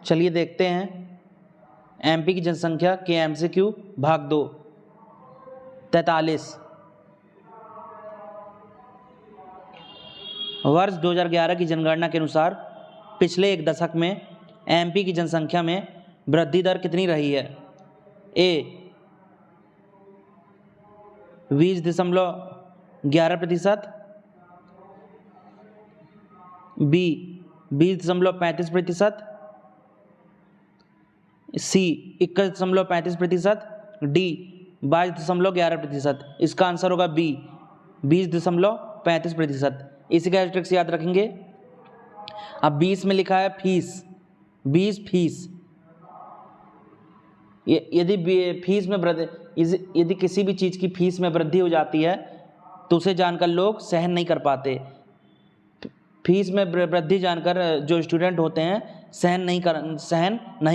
चलिए देखते हैं एमपी की जनसंख्या के एमसीक्यू भाग 2 43। वर्ष 2011 की जनगणना के अनुसार पिछले एक दशक में एमपी की जनसंख्या में वृद्धि दर कितनी रही है? ए 20.11%, बी 20.35%, सी 21.35%, डी 22.11%। इसका आंसर होगा बी 20.35%। इसी का ट्रिक्स याद रखेंगे। अब 20 में लिखा है फीस, 20 फीस। यदि फीस में वृद्धि, यदि किसी भी चीज़ की फीस में वृद्धि हो जाती है तो उसे जानकर लोग सहन नहीं कर पाते। फीस में वृद्धि जानकर जो स्टूडेंट होते हैं सहन नहीं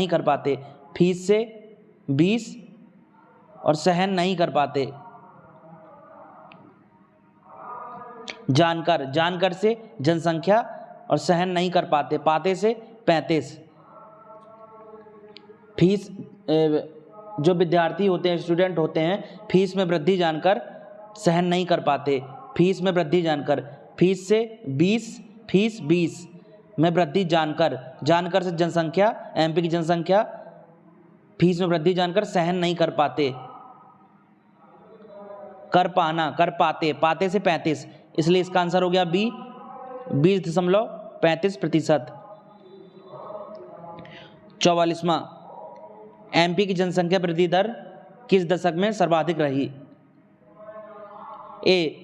कर पाते। फीस से 20 और सहन नहीं कर पाते। जानकर से जनसंख्या और सहन नहीं कर पाते, पाते से 35। फीस जो विद्यार्थी होते हैं, स्टूडेंट होते हैं, फीस में वृद्धि जानकर सहन नहीं कर पाते। फीस में वृद्धि जानकर, फीस से 20, फीस 20 में वृद्धि जानकर से जनसंख्या, एमपी की जनसंख्या, फीस में वृद्धि जानकर सहन नहीं कर पाते। कर पाते, पाते से 35, इसलिए इसका आंसर हो गया बी 20.35%। 44वां, एमपी की जनसंख्या वृद्धि दर किस दशक में सर्वाधिक रही? ए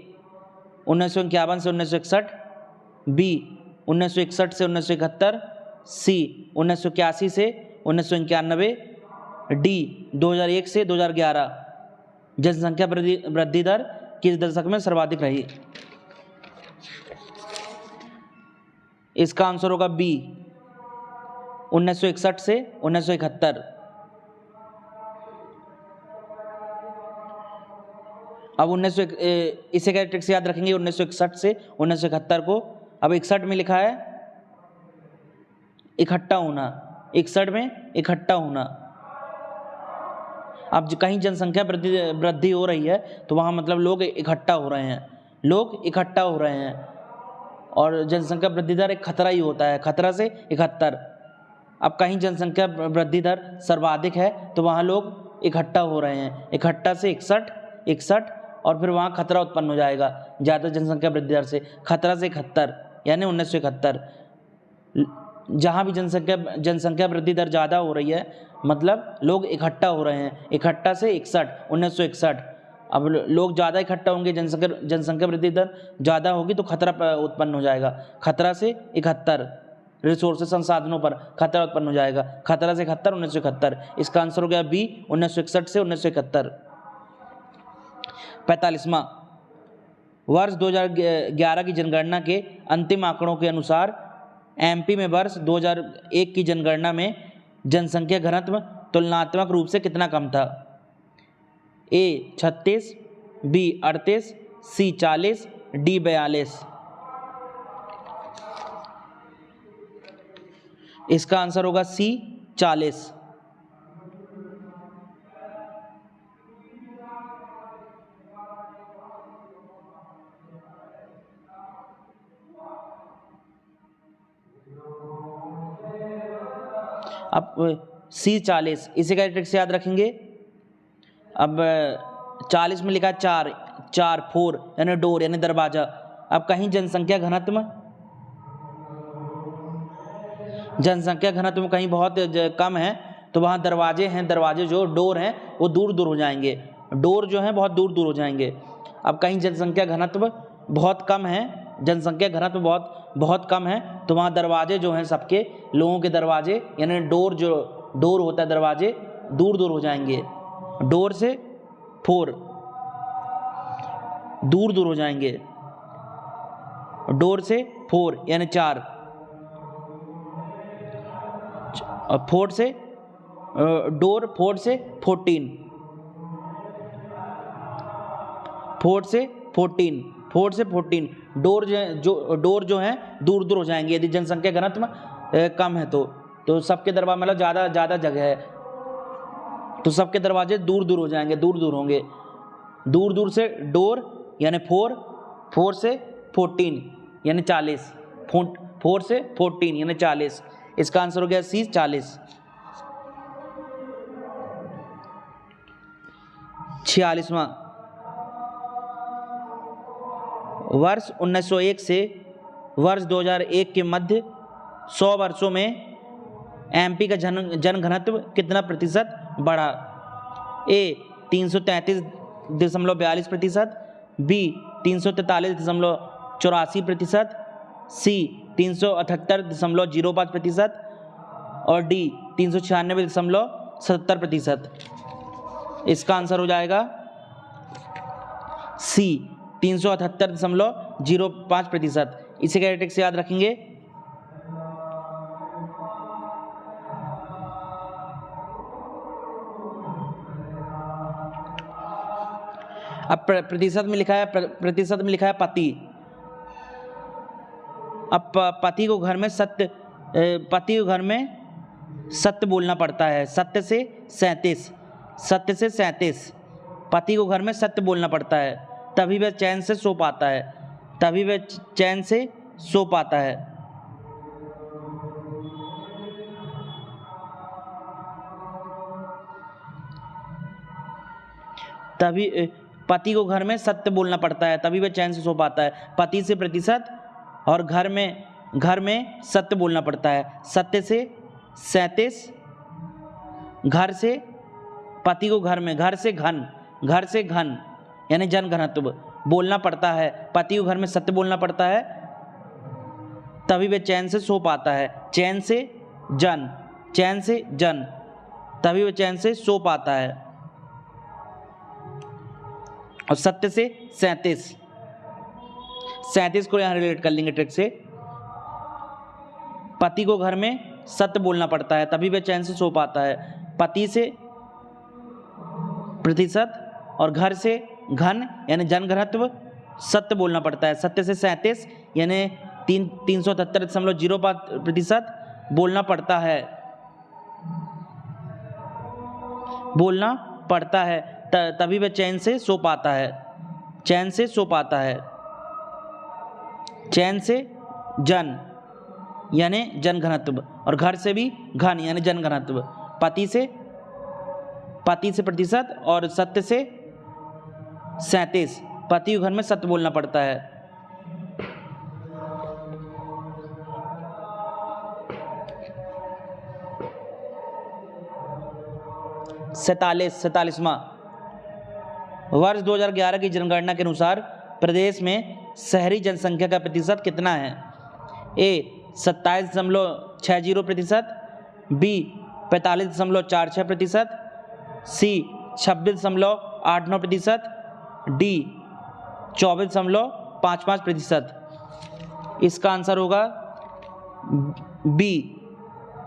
1951 से 1961, बी 1961 से 1971, सी 1981 से 1991, डी 2001 से 2011। जनसंख्या वृद्धि दर किस दशक में सर्वाधिक रही? इसका आंसर होगा बी 1961 से 1971। अब इसे क्या ट्रिक्स याद रखेंगे 1961 से 1971 को। अब 61 में लिखा है इकट्ठा होना, 61 में इकट्ठा होना। अब कहीं जनसंख्या वृद्धि हो रही है तो वहाँ मतलब लोग इकट्ठा हो रहे हैं, और जनसंख्या वृद्धि दर एक खतरा ही होता है, खतरा से 71। अब कहीं जनसंख्या वृद्धि दर सर्वाधिक है तो वहाँ लोग इकट्ठा हो रहे हैं, इकट्ठा से 61 और फिर वहाँ खतरा उत्पन्न हो जाएगा ज़्यादा जनसंख्या वृद्धि दर से, खतरा से 71 यानी 1971। जहाँ भी जनसंख्या वृद्धि दर ज़्यादा हो रही है मतलब लोग इकट्ठा हो रहे हैं, इकट्ठा से 1961। अब लोग ज़्यादा इकट्ठा होंगे, जनसंख्या वृद्धि दर ज़्यादा होगी तो खतरा उत्पन्न हो जाएगा, खतरा से 71। रिसोर्सेज संसाधनों पर खतरा उत्पन्न हो जाएगा, खतरा से 71 1971। इसका आंसर हो गया बी 1961 से 1971। 45वां, वर्ष 2011 की जनगणना के अंतिम आंकड़ों के अनुसार एमपी में वर्ष 2001 की जनगणना में जनसंख्या घनत्व तुलनात्मक रूप से कितना कम था? ए 36, बी 38, सी 40, डी 42। इसका आंसर होगा सी 40। अब सी 40, इसी का ट्रिक से याद रखेंगे। अब 40 में लिखा 4 यानी डोर यानी दरवाजा। अब कहीं जनसंख्या घनत्व कहीं बहुत कम है तो वहाँ दरवाजे जो डोर हैं वो दूर हो जाएंगे, डोर जो हैं बहुत दूर हो जाएंगे। अब कहीं जनसंख्या घनत्व बहुत कम है, बहुत कम है तो वहाँ दरवाजे जो हैं सबके लोगों के दरवाजे यानी डोर होता है, दरवाजे दूर हो जाएंगे। डोर से 4 दूर हो जाएंगे, डोर से 4 यानी 4, और 4 से 14, 4 से 14 डोर जो हैं दूर हो जाएंगे यदि जनसंख्या घनत्व कम है तो। तो सबके दरवाजे मतलब ज़्यादा ज़्यादा जगह है, तो सबके दरवाजे दूर दूर हो जाएंगे, दूर दूर होंगे। दूर दूर से डोर यानी 4, 4 से 14 यानी 40, 4 से 14 यानी 40। इसका आंसर हो गया सी 40। 46वां, वर्ष 1901 से वर्ष 2001 के मध्य 100 वर्षों में एमपी का जनघनत्व कितना प्रतिशत बढ़ा? ए 333.42%, बी 343.84%, सी 378.05% और डी 396.77%। इसका आंसर हो जाएगा सी 378.05%। इसे कैरेक्टर से याद रखेंगे। अब प्रतिशत में लिखा है, प्रतिशत में लिखा है पति। अब पति को घर में सत्य, पति को घर में सत्य बोलना पड़ता है। सत्य से 37, सत्य से 37, पति को घर में सत्य बोलना पड़ता है, तभी वह चैन से सो पाता है, तभी वह चैन से सो पाता है। तभी पति को घर में सत्य बोलना पड़ता है, तभी वह चैन से सो पाता है। पति से प्रतिशत और घर में सत्य बोलना पड़ता है। सत्य से 37, घर से, पति को घर में, घर से घन, घर से घन यानी जन घनत्व बोलना पड़ता है। पति को घर में सत्य बोलना पड़ता है, तभी वह चैन से सो पाता है। चैन से जन, चैन से जन, तभी वह चैन से सो पाता है। और सत्य से 37, 37 को यहाँ रिलेट कर लेंगे ट्रिक से। पति को घर में सत्य बोलना पड़ता है, तभी वह चैन से सो पाता है। पति से प्रतिशत और घर से घन यानी जनघनत्व सत्य बोलना पड़ता है। सत्य से 37 यानी 377.05% बोलना पड़ता है, बोलना पड़ता है, तभी वह चैन से सो पाता है, चैन से सो पाता है। चैन से जन यानी जनघनत्व और घर से भी घन यानी जनघनत्व। पति से प्रतिशत और सत्य से 37, पति को घर में सत्य बोलना पड़ता है। सैतालीसवां, वर्ष 2011 की जनगणना के अनुसार प्रदेश में शहरी जनसंख्या का प्रतिशत कितना है? ए 27.60%, बी 45.46%, सी 26.89%, डी 24.55%। इसका आंसर होगा बी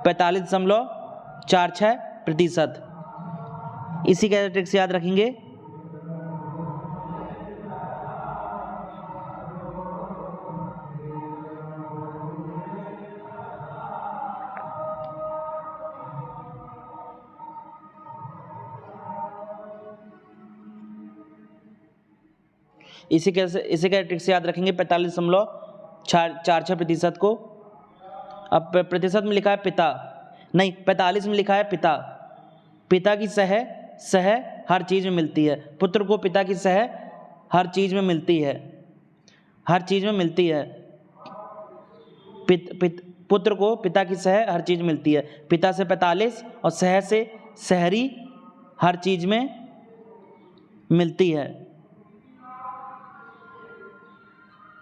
45.46%। इसी का ट्रिक से याद रखेंगे। इसी का ट्रिक से याद रखेंगे 45.46% को। अब प्रतिशत में लिखा है पिता, नहीं 45 में लिखा है पिता। पिता की सह हर चीज़ में मिलती है। पुत्र को पिता की सह हर चीज़ में मिलती है, हर चीज़ में मिलती है। पुत्र को पिता की सह हर चीज़ मिलती है। पिता से 45 और सह से शहरी हर चीज़ में मिलती है।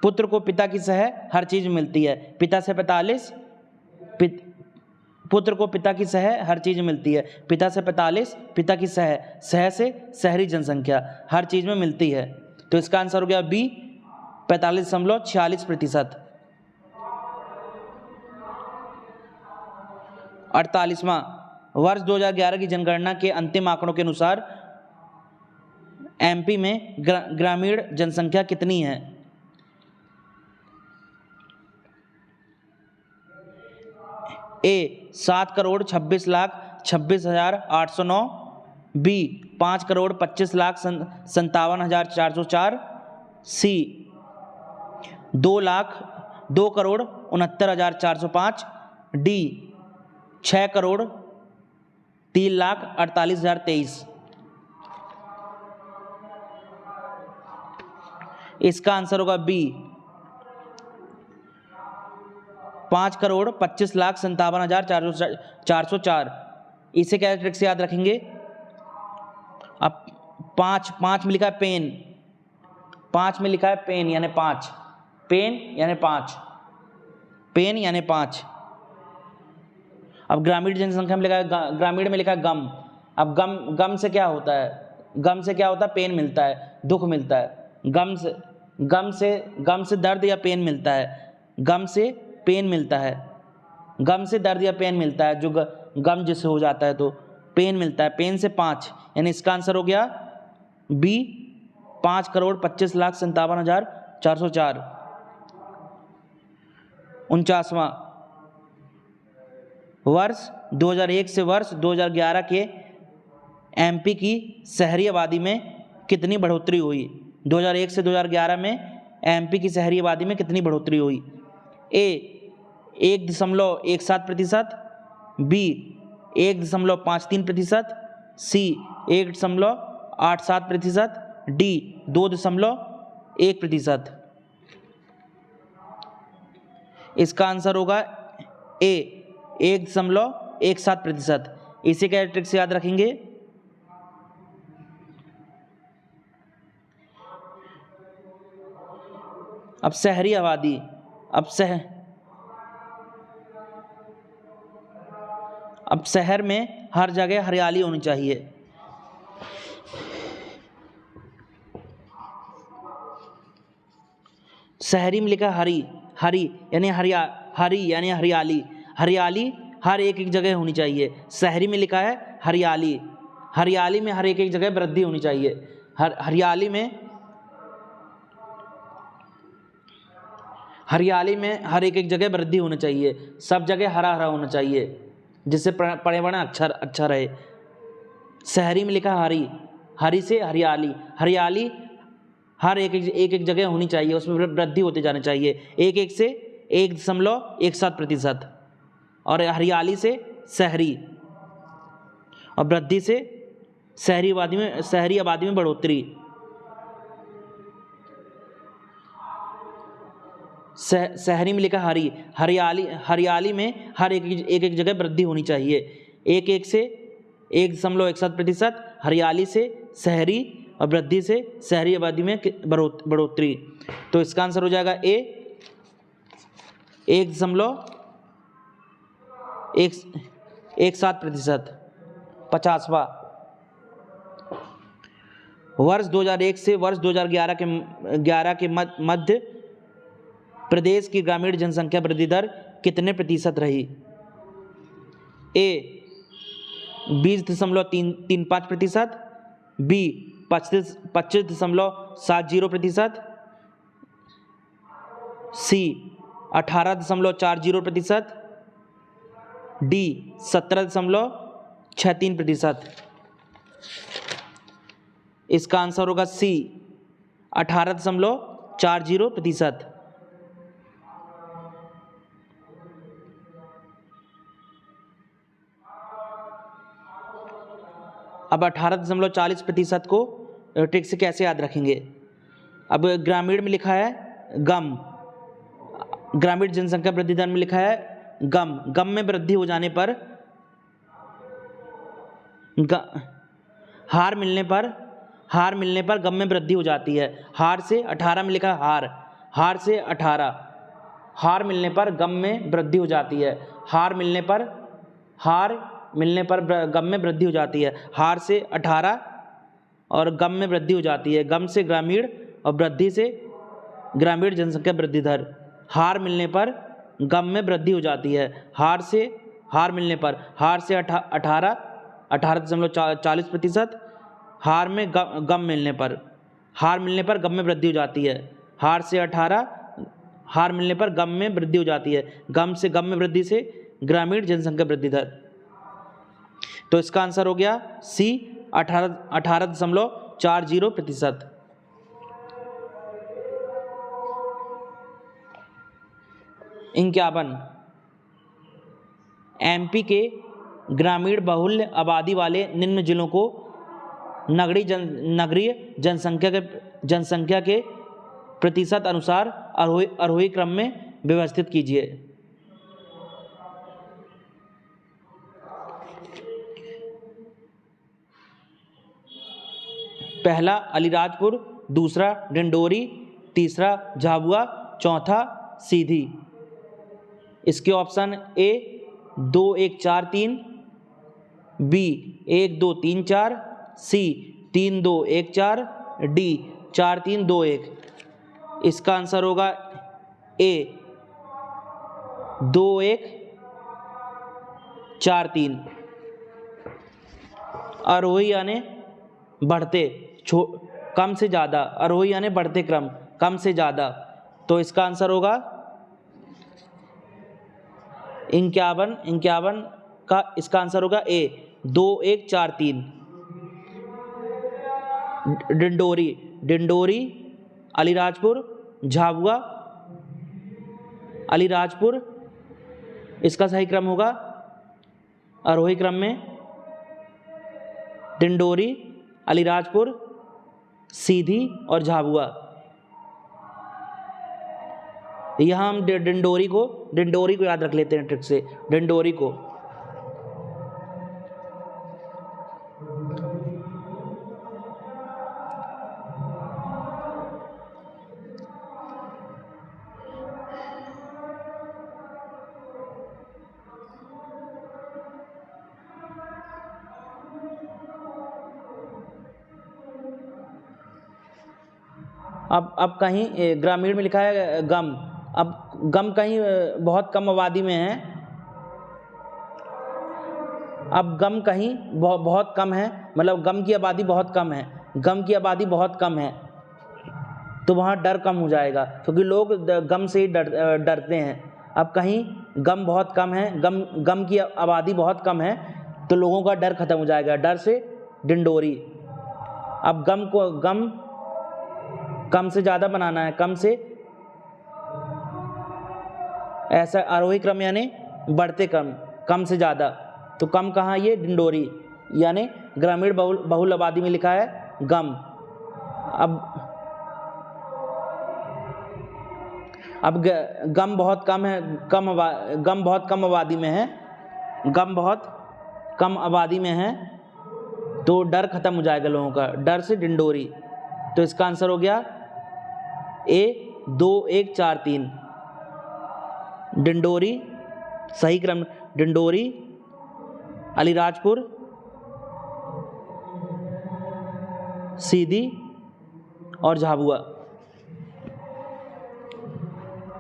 पुत्र को पिता की सह हर चीज़ में मिलती है। पिता से 45, पुत्र को पिता की सह हर चीज़ में मिलती है। पिता से 45, पिता की सह से शहरी जनसंख्या हर चीज़ में मिलती है। तो इसका आंसर हो गया बी 45.46%। 48वां, वर्ष 2011 की जनगणना के अंतिम आंकड़ों के अनुसार एमपी में ग्रामीण जनसंख्या कितनी है? ए 7,26,26,809, बी 5,25,57,404, सी 2,69,405, डी 6,03,48,023। इसका आंसर होगा बी 5,25,57,404। इसे क्या ट्रिक से याद रखेंगे? अब पाँच में लिखा है पेन, 5 में लिखा है पेन यानी 5, पेन यानी 5, पेन यानी 5। अब ग्रामीण जनसंख्या में लिखा है, ग्रामीण में लिखा है गम। अब गम से क्या होता है? गम से क्या होता है? पेन मिलता है, दुख मिलता है। गम से दर्द या पेन मिलता है, गम से पेन मिलता है, गम से दर्द या पेन मिलता है, जो गम जिससे हो जाता है तो पेन मिलता है, पेन से 5, यानी इसका आंसर हो गया बी 5,25,57,404। 49वां, वर्ष 2001 से वर्ष 2011 के एमपी की शहरी आबादी में कितनी बढ़ोतरी हुई? 2001 से 2011 में एमपी की शहरी आबादी में कितनी बढ़ोतरी हुई? ए 1.17%, बी 1.53%, सी 1.87%, डी 2.1%। इसका आंसर होगा ए 1.17%। इसे क्या ट्रिक से याद रखेंगे? अब शहरी आबादी, अब शहर में हर जगह हरियाली होनी चाहिए। शहरी में लिखा हरी यानी हरियाली, हरियाली हर एक जगह होनी चाहिए। शहरी में लिखा है हरियाली में हर एक जगह वृद्धि होनी चाहिए। हरियाली में हर एक जगह वृद्धि होनी चाहिए, सब जगह हरा हरा होना चाहिए, जिससे पर्यावरण अच्छा रहे। शहरी में लिखा हरी से हरियाली हर एक जगह होनी चाहिए, उसमें वृद्धि होते जाना चाहिए, 1 से 1.17%, और हरियाली से शहरी, और वृद्धि से शहरी आबादी में बढ़ोतरी। शहरी में लिखा हरियाली में हर एक जगह वृद्धि होनी चाहिए, 1 से 1.17%, हरियाली से शहरी, और वृद्धि से शहरी आबादी में बढ़ोतरी। तो इसका आंसर हो जाएगा ए 1.17%। 50वां, वर्ष 2001 से वर्ष 2011 के मध्य प्रदेश की ग्रामीण जनसंख्या वृद्धि दर कितने प्रतिशत रही? ए 20.35%, बी 25.70%, सी 18.40%, डी 17.63%। इसका आंसर होगा सी 18.40%। अब 18.40% को ट्रिक से कैसे याद रखेंगे? अब ग्रामीण में लिखा है गम, ग्रामीण जनसंख्या वृद्धि दर में लिखा है गम में वृद्धि हो जाने पर, हार मिलने पर गम में वृद्धि हो जाती है। हार से 18 में लिखा है हार से 18, हार मिलने पर गम में वृद्धि हो जाती है। हार मिलने पर गम में वृद्धि हो जाती है। हार से 18 और गम में वृद्धि हो जाती है। गम से ग्रामीण और वृद्धि से ग्रामीण जनसंख्या वृद्धि दर। हार मिलने पर गम में वृद्धि हो जाती है। हार से 18.40%, हार में गम मिलने पर गम में वृद्धि हो जाती है। हार से 18, हार मिलने पर गम में वृद्धि हो जाती है। गम में वृद्धि से ग्रामीण जनसंख्या वृद्धि दर। तो इसका आंसर हो गया सी 18.40%। इक्यावन, एमपी के ग्रामीण बहुल आबादी वाले निम्न जिलों को नगरीय जनसंख्या के प्रतिशत अनुसार आरोही क्रम में व्यवस्थित कीजिए। पहला अलीराजपुर, दूसरा डिंडोरी, तीसरा झाबुआ, चौथा सीधी। इसके option A 2 1 4 3, B 1 2 3 4, C 3 2 1 4, D 4 3 2 1। इसका आंसर होगा ए 2 1 4 3। आरोही यानी बढ़ते, कम से ज़्यादा, आरोही यानी बढ़ते क्रम, कम से ज़्यादा। तो इसका आंसर होगा 51 का इसका आंसर होगा ए 2 1 4 3। डिंडोरी, अलीराजपुर, झाबुआ, अलीराजपुर, इसका सही क्रम होगा आरोही क्रम में डिंडोरी, अलीराजपुर, सीधी और झाबुआ। यहाँ हम डिंडोरी को याद रख लेते हैं ट्रिक से, डिंडोरी को। अब कहीं ग्रामीण में लिखा है गम। अब गम कहीं बहुत कम आबादी में है, अब गम कहीं बहुत कम है, मतलब गम की आबादी बहुत कम है, गम की आबादी बहुत कम है, तो वहाँ डर कम हो जाएगा, क्योंकि लोग गम से ही डरते हैं। अब कहीं गम बहुत कम है, गम की आबादी बहुत कम है, तो लोगों का डर खत्म हो जाएगा, डर से डिंडोरी। अब गम कम से ज़्यादा बनाना है, कम से, ऐसा आरोही क्रम यानी बढ़ते क्रम, कम से ज़्यादा। तो कम कहाँ, ये डिंडोरी, यानी ग्रामीण बहुल आबादी में लिखा है गम। अब गम बहुत कम है, गम बहुत कम आबादी में है, गम बहुत कम आबादी में है, तो डर खत्म हो जाएगा लोगों का, डर से डिंडोरी। तो इसका आंसर हो गया ए 2 1 4 3। डिंडोरी, सही क्रम, डिंडोरी, अलीराजपुर, सीधी और झाबुआ।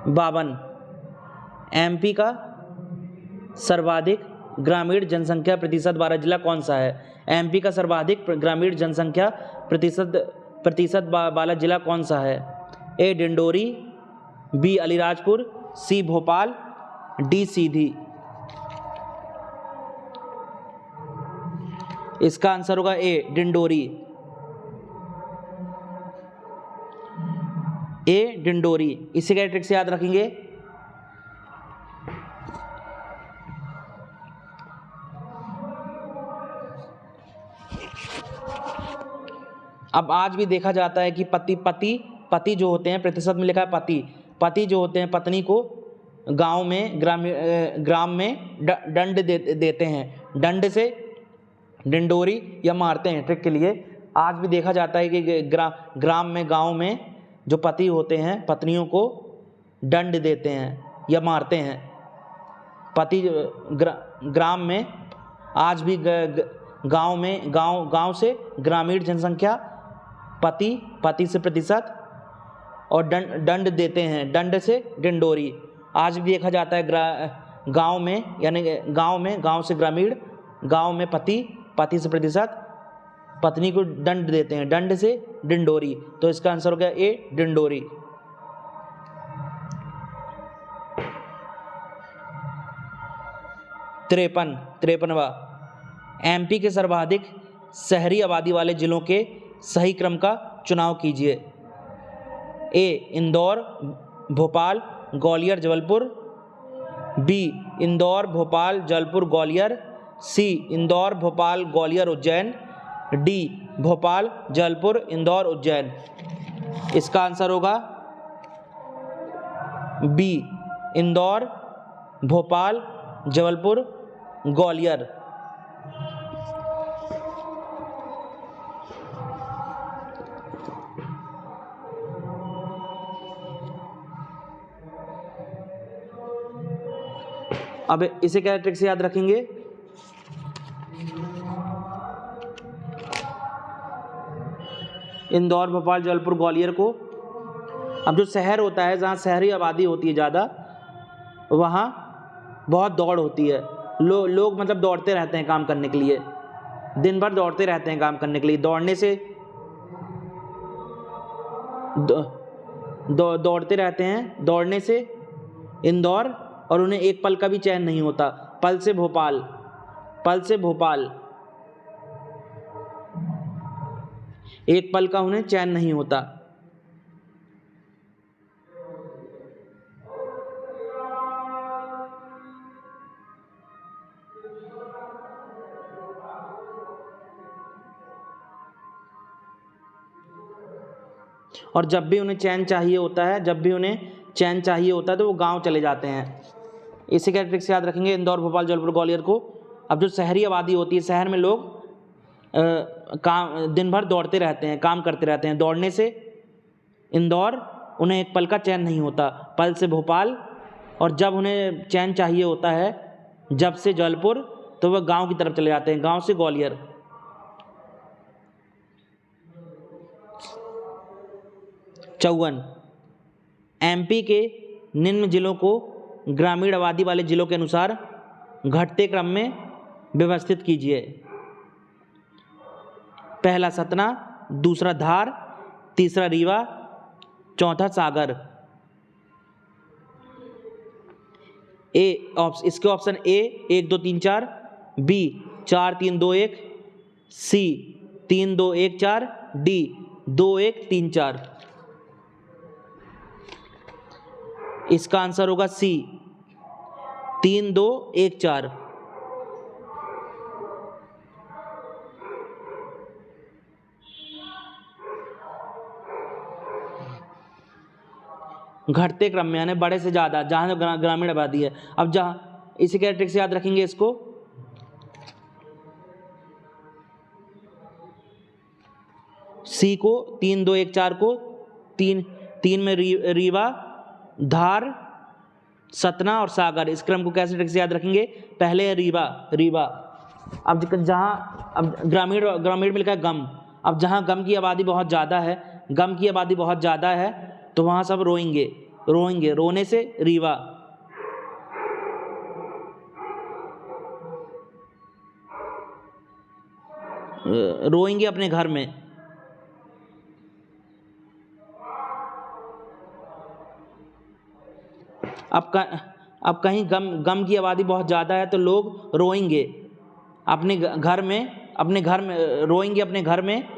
52, एमपी का सर्वाधिक ग्रामीण जनसंख्या प्रतिशत वाला जिला कौन सा है? एमपी का सर्वाधिक ग्रामीण जनसंख्या प्रतिशत वाला जिला कौन सा है? ए डिंडोरी, बी अलीराजपुर, सी भोपाल, डी सीधी। इसका आंसर होगा ए डिंडोरी, ए डिंडोरी। इसी का ट्रिक से याद रखेंगे। अब आज भी देखा जाता है कि पति जो होते हैं, प्रतिशत में लिखा है पति जो होते हैं, पत्नी को गांव में ग्राम में दंड देते हैं, दंड से डिंडोरी या मारते हैं ट्रिक के लिए। आज भी देखा जाता है कि ग्राम में, गांव में जो पति होते हैं, पत्नियों को दंड देते हैं या मारते हैं। पति ग्राम में, आज भी गांव में, गांव से ग्रामीण जनसंख्या, पति से प्रतिशत और दंड देते हैं, दंड से डिंडोरी। आज भी देखा जाता है गांव में, यानी गांव से ग्रामीण, गांव में पति से प्रतिशत, पत्नी को दंड देते हैं, दंड से डिंडोरी। तो इसका आंसर हो गया ए डिंडोरी। 53वां, एमपी के सर्वाधिक शहरी आबादी वाले जिलों के सही क्रम का चुनाव कीजिए। ए इंदौर, भोपाल, ग्वालियर, जबलपुर। बी इंदौर, भोपाल, जबलपुर, ग्वालियर। सी इंदौर, भोपाल, ग्वालियर, उज्जैन। डी भोपाल, जबलपुर, इंदौर, उज्जैन। इसका आंसर होगा बी इंदौर, भोपाल, जबलपुर, ग्वालियर। अब इसे क्या ट्रिक से याद रखेंगे? इंदौर, भोपाल, जबलपुर, ग्वालियर को। अब जो शहर होता है, जहाँ शहरी आबादी होती है ज़्यादा, वहाँ बहुत दौड़ होती है। लोग मतलब दौड़ते रहते हैं काम करने के लिए, दिन भर दौड़ते रहते हैं काम करने के लिए। दौड़ने से दौड़ते रहते हैं, दौड़ने से इंदौर, और उन्हें एक पल का भी चैन नहीं होता। पल से भोपाल, पल से भोपाल, एक पल का उन्हें चैन नहीं होता। और जब भी उन्हें चैन चाहिए होता है, जब भी उन्हें चैन चाहिए होता है तो वो गांव चले जाते हैं। इसे क्या ट्रिक से याद रखेंगे? इंदौर, भोपाल, जबलपुर, ग्वालियर को। अब जो शहरी आबादी होती है, शहर में लोग काम दिन भर दौड़ते रहते हैं, काम करते रहते हैं। दौड़ने से इंदौर, उन्हें एक पल का चैन नहीं होता। पल से भोपाल, और जब उन्हें चैन चाहिए होता है, जब से जबलपुर, तो वह गांव की तरफ चले जाते हैं। गांव से ग्वालियर। 54, एमपी के निम्न जिलों को ग्रामीण आबादी वाले जिलों के अनुसार घटते क्रम में व्यवस्थित कीजिए। पहला सतना, दूसरा धार, तीसरा रीवा, चौथा सागर। इसके option A 1 2 3 4, B 4 3 2 1, C 3 2 1 4, D 2 1 3 4। इसका आंसर होगा सी 3 2 1 4। घटते क्रम में, यानी बड़े से ज़्यादा, जहाँ ग्रामीण आबादी है। अब जहाँ, इसी के ट्रिक से याद रखेंगे इसको। सी को 3 2 1 4 को 3 में रीवा, धार, सतना और सागर। इस क्रम को कैसे ट्रिक से याद रखेंगे? पहले है रीवा। अब जहाँ, अब ग्रामीण मिलकर गम। अब जहाँ गम की आबादी बहुत ज़्यादा है, तो वहाँ सब रोएंगे। रोने से रीवा। रोएंगे अपने घर में। अब कहीं गम की आबादी बहुत ज़्यादा है, तो लोग रोएंगे अपने घर में रोएंगे अपने घर में,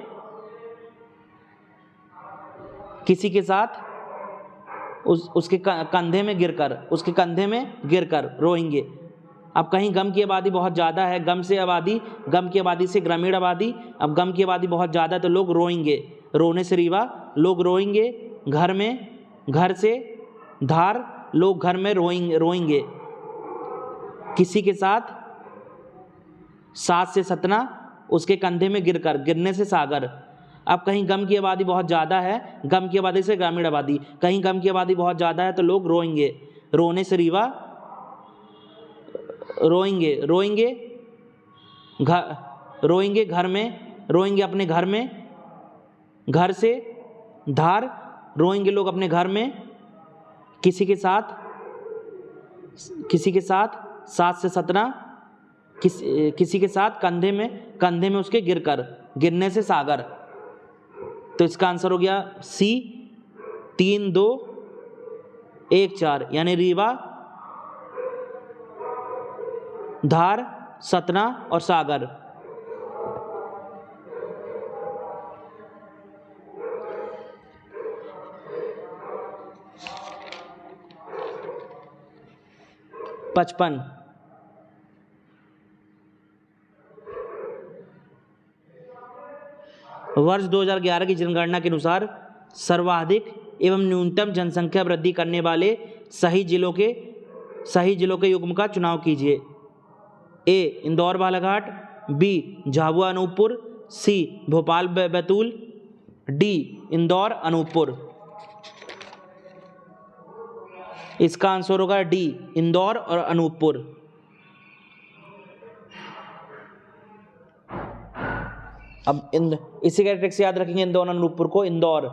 किसी के साथ, उसके कंधे में गिरकर रोएंगे। अब कहीं गम की आबादी बहुत ज़्यादा है, गम की आबादी से ग्रामीण आबादी। अब गम की आबादी बहुत ज़्यादा, तो लोग रोएंगे। रोने से रीवा, लोग रोएंगे घर में। घर से धार, लोग घर में रोएंगे। किसी के साथ, साथ से सतना, उसके कंधे में गिरने से सागर। अब कहीं गम की आबादी बहुत ज़्यादा है, गम की आबादी से ग्रामीण आबादी। कहीं गम की आबादी बहुत ज़्यादा है, तो लोग रोएंगे। रोने से रीवा, रोएंगे घर में, रोएंगे अपने घर में। घर से धार, रोएंगे लोग अपने घर में। किसी के साथ, साथ से सतना, किसी के साथ कंधे में उसके गिरने से सागर। तो इसका आंसर हो गया सी 3 2 1 4, यानी रीवा, धार, सतना और सागर। पचपन। वर्ष 2011 की जनगणना के अनुसार सर्वाधिक एवं न्यूनतम जनसंख्या वृद्धि करने वाले सही जिलों के युग्म का चुनाव कीजिए। ए इंदौर बालाघाट, बी झाबुआ अनूपपुर, सी भोपाल बैतूल, डी इंदौर अनूपपुर। इसका आंसर होगा डी इंदौर और अनूपपुर। अब इसी का ट्रिक से याद रखेंगे इंदौर अनूपपुर को। इंदौर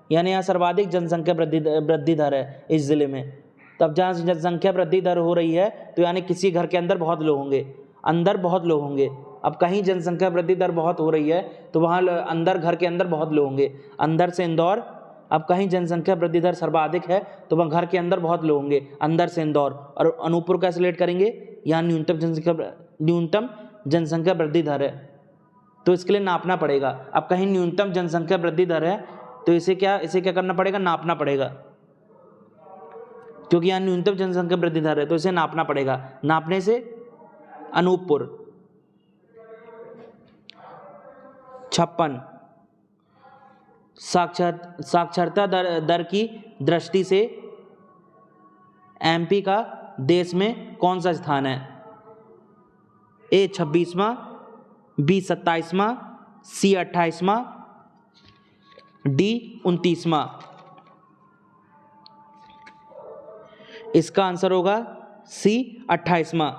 यानी यहाँ सर्वाधिक जनसंख्या वृद्धि दर है इस जिले में। तब जहाँ जनसंख्या वृद्धि दर हो रही है तो यानी किसी घर के अंदर बहुत लोग होंगे, अंदर बहुत लोग होंगे। अब कहीं जनसंख्या वृद्धि दर बहुत हो रही है तो वहाँ अंदर घर के अंदर बहुत लोग होंगे, अंदर से इंदौर। अब कहीं जनसंख्या वृद्धि दर सर्वाधिक है तो वहाँ घर के अंदर बहुत लोग होंगे, अंदर से इंदौर। और अनूपपुर का सिलेक्ट करेंगे, यहाँ न्यूनतम जनसंख्या वृद्धि दर है तो इसके लिए नापना पड़ेगा। अब कहीं न्यूनतम जनसंख्या वृद्धि दर है तो इसे क्या करना पड़ेगा, नापना पड़ेगा, क्योंकि यहाँ न्यूनतम जनसंख्या वृद्धि दर है तो इसे नापना पड़ेगा। नापने से अनूपपुर। 56 साक्षरता दर की दृष्टि से एमपी का देश में कौन सा स्थान है? ए 26वां, बी 27वां, सी 28वां, डी 29वां। इसका आंसर होगा सी 28वां।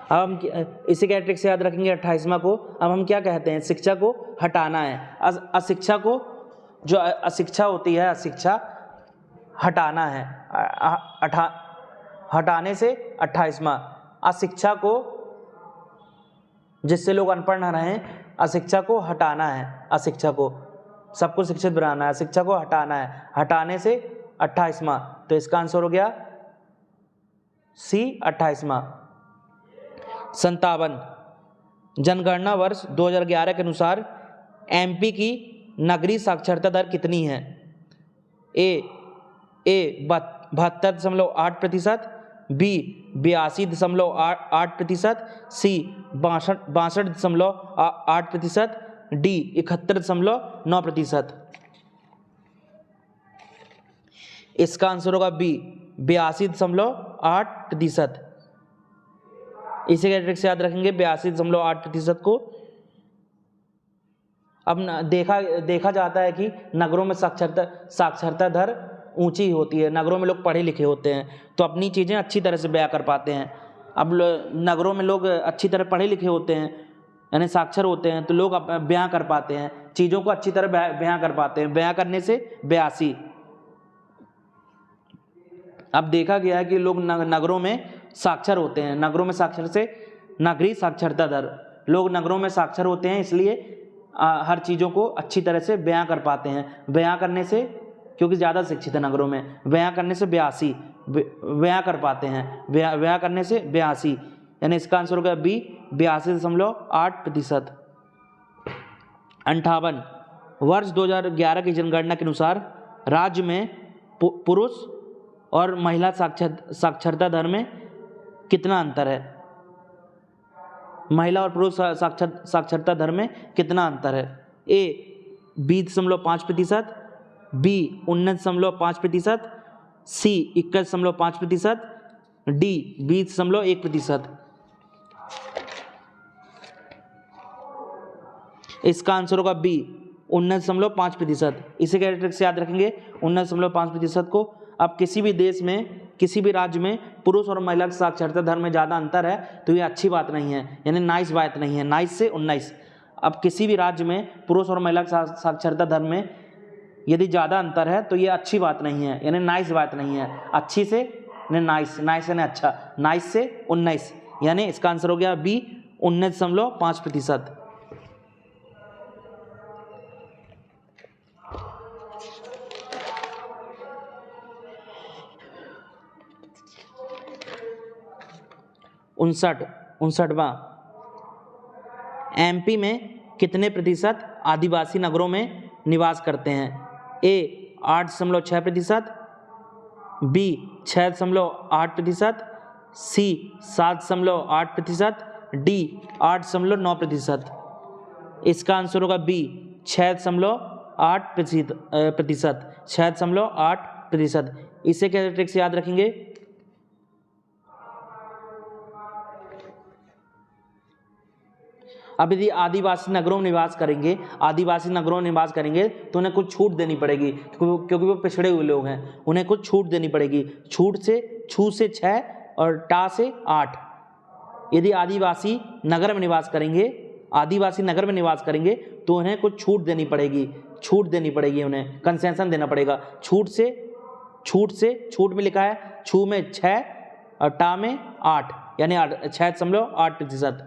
अब हम इसी का ट्रिक से याद रखेंगे 28वां को। अब हम क्या कहते हैं, शिक्षा को हटाना है। अशिक्षा को, जो अशिक्षा होती है, अशिक्षा हटाना है। हटाने से 28वां। अशिक्षा को, जिससे लोग अनपढ़ न रहें, अशिक्षा को हटाना है। अशिक्षा को, सबको शिक्षित बनाना है, शिक्षा को हटाना है। हटाने से 28वां। तो इसका आंसर हो गया सी 28वां। 57 जनगणना वर्ष 2011 के अनुसार एमपी की नगरीय साक्षरता दर कितनी है? ए 72.8%, बी 82.8%, सी 62.8%, डी 71.9%। इसका आंसर होगा बी 82.8%। इसी के ट्रिक से याद रखेंगे 82.8% को। अब देखा जाता है कि नगरों में साक्षरता दर ऊंची होती है, नगरों में लोग पढ़े लिखे होते हैं तो अपनी चीज़ें अच्छी तरह से बयां कर पाते हैं। अब नगरों में लोग अच्छी तरह पढ़े लिखे होते हैं, यानी साक्षर होते हैं, तो लोग बयां कर पाते हैं, चीज़ों को अच्छी तरह बयां कर पाते हैं। बयां करने से 82। अब देखा गया है कि लोग नगरों में साक्षर होते हैं, नगरों में साक्षर से नगरीय साक्षरता दर, लोग नगरों में साक्षर होते हैं इसलिए हर चीज़ों को अच्छी तरह से बयां कर पाते हैं। बयां करने से, क्योंकि ज़्यादा शिक्षित है नगरों में, बयां करने से 82 बयां कर पाते हैं। बयां करने से 82, यानी इसका आंसर होगा बी 82.8%। 58 वर्ष 2011 की जनगणना के अनुसार राज्य में पुरुष और महिला साक्षरता दर में कितना अंतर है? महिला और पुरुष साक्षरता दर में कितना अंतर है? ए 20.5%, बी 19.5%, सी 21.5%, डी 20.1%। इसका आंसर होगा बी 19.5%। इसी कैरेक्टर से याद रखेंगे 19.5% को। अब किसी भी देश में, किसी भी राज्य में पुरुष और महिला की साक्षरता दर में ज़्यादा अंतर है तो ये अच्छी बात नहीं है, यानी नाइस बात नहीं है। 9 से 19। अब किसी भी राज्य में पुरुष और महिला की साक्षरता दर में यदि ज़्यादा अंतर है तो ये अच्छी बात नहीं है, यानी नाइस बात नहीं है। अच्छी से नाइस, नाइस यानी अच्छा, 9 से 19, यानी इसका आंसर हो गया बी 19.5%। 59वां, एमपी में कितने प्रतिशत आदिवासी नगरों में निवास करते हैं? ए 8.6%, बी 6.8%, सी 7.8%, डी 8.9%। इसका आंसर होगा बी 6.8%। 6.8%। इसे क्या ट्रिक से याद रखेंगे? अब यदि आदिवासी नगरों में निवास करेंगे, तो उन्हें कुछ छूट देनी पड़ेगी, क्योंकि वो पिछड़े हुए लोग हैं, उन्हें कुछ छूट देनी पड़ेगी। छू से 6 और टा से 8। यदि आदिवासी नगर में निवास करेंगे तो उन्हें कुछ छूट देनी पड़ेगी, उन्हें कंसेशन देना पड़ेगा। छूट में लिखा है छू में 6 और टा में 8, यानी 6.8%।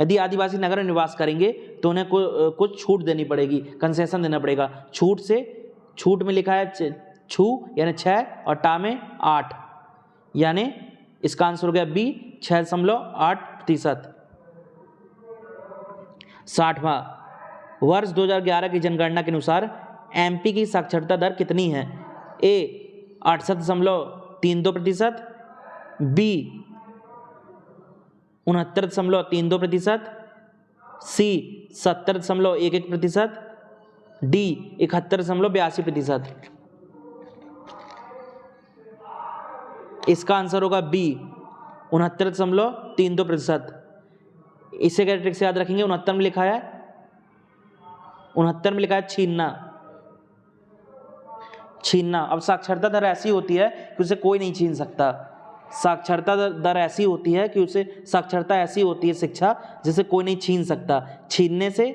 यदि आदिवासी नगर में निवास करेंगे तो उन्हें कुछ छूट देनी पड़ेगी, कंसेशन देना पड़ेगा। छूट में लिखा है छू यानी 6 और टा में 8, यानी इसका आंसर हो गया बी 6.8%। 60वां, वर्ष 2011 की जनगणना के अनुसार एमपी की साक्षरता दर कितनी है? ए 68.32%, बी 69.32%, सी 70.11%, डी 71.82%। इसका आंसर होगा बी 69.32%। इसे क्या ट्रिक से याद रखेंगे? 69 में लिखा है छीनना। अब साक्षरता दर ऐसी होती है कि उसे कोई नहीं छीन सकता। साक्षरता दर ऐसी होती है शिक्षा जिसे कोई नहीं छीन सकता। छीनने से